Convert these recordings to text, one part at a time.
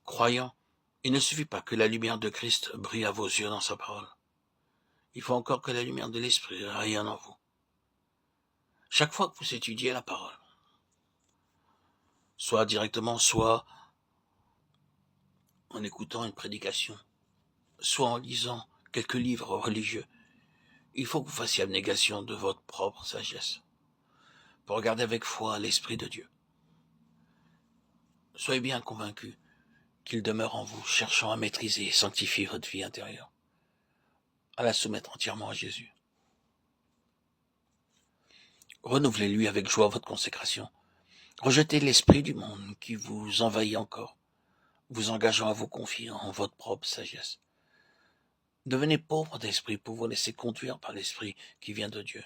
Croyant, il ne suffit pas que la lumière de Christ brille à vos yeux dans sa parole. Il faut encore que la lumière de l'Esprit rayonne en vous. Chaque fois que vous étudiez la parole, soit directement, soit en écoutant une prédication, soit en lisant quelques livres religieux, il faut que vous fassiez abnégation de votre propre sagesse, pour regarder avec foi l'Esprit de Dieu. Soyez bien convaincus qu'il demeure en vous, cherchant à maîtriser et sanctifier votre vie intérieure, à la soumettre entièrement à Jésus. Renouvelez-lui avec joie votre consécration. Rejetez l'esprit du monde qui vous envahit encore, vous engageant à vous confier en votre propre sagesse. Devenez pauvre d'esprit pour vous laisser conduire par l'esprit qui vient de Dieu.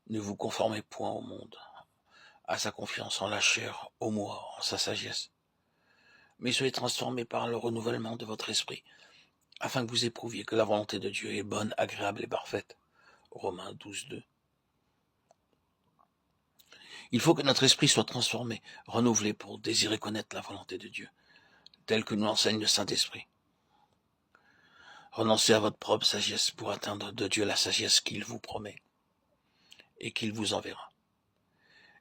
Ne vous conformez point au monde, à sa confiance en la chair, au moi, en sa sagesse. Mais soyez transformés par le renouvellement de votre esprit, afin que vous éprouviez que la volonté de Dieu est bonne, agréable et parfaite. Romains 12, 2. Il faut que notre esprit soit transformé, renouvelé pour désirer connaître la volonté de Dieu, telle que nous l'enseigne le Saint-Esprit. Renoncez à votre propre sagesse pour atteindre de Dieu la sagesse qu'il vous promet et qu'il vous enverra.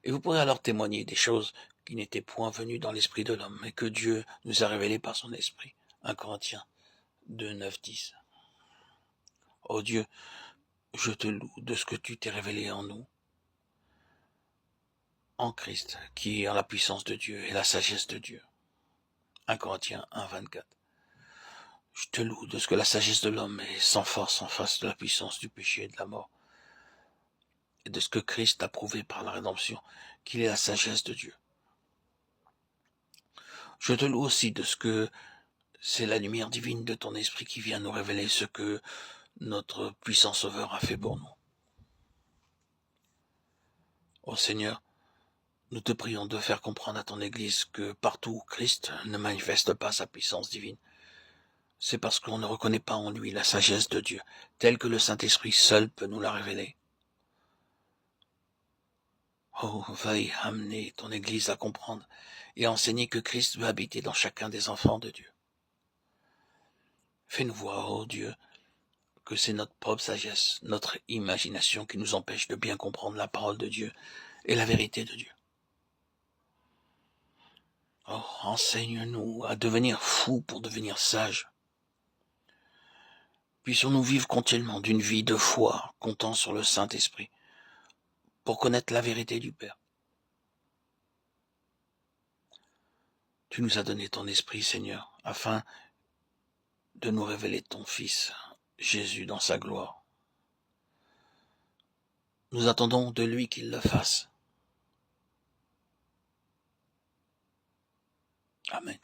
Et vous pourrez alors témoigner des choses qui n'étaient point venues dans l'esprit de l'homme, mais que Dieu nous a révélées par son esprit. 1 Corinthiens 2, 9, 10. Ô Dieu, je te loue de ce que tu t'es révélé en nous, en Christ, qui est en la puissance de Dieu et la sagesse de Dieu. 1 Corinthiens 1, 24. Je te loue de ce que la sagesse de l'homme est sans force en face de la puissance du péché et de la mort, et de ce que Christ a prouvé par la rédemption, qu'il est la sagesse de Dieu. Je te loue aussi de ce que c'est la lumière divine de ton esprit qui vient nous révéler ce que notre puissant Sauveur a fait pour nous. Ô Seigneur, nous te prions de faire comprendre à ton Église que partout où Christ ne manifeste pas sa puissance divine, c'est parce qu'on ne reconnaît pas en lui la sagesse de Dieu, telle que le Saint-Esprit seul peut nous la révéler. Oh, veuille amener ton Église à comprendre et à enseigner que Christ veut habiter dans chacun des enfants de Dieu. Fais-nous voir, ô Dieu, que c'est notre propre sagesse, notre imagination qui nous empêche de bien comprendre la parole de Dieu et la vérité de Dieu. Oh, enseigne-nous à devenir fous pour devenir sages. Puissions-nous vivre continuellement d'une vie de foi, comptant sur le Saint-Esprit, pour connaître la vérité du Père. Tu nous as donné ton Esprit, Seigneur, afin de nous révéler ton Fils, Jésus, dans sa gloire. Nous attendons de lui qu'il le fasse. Amen.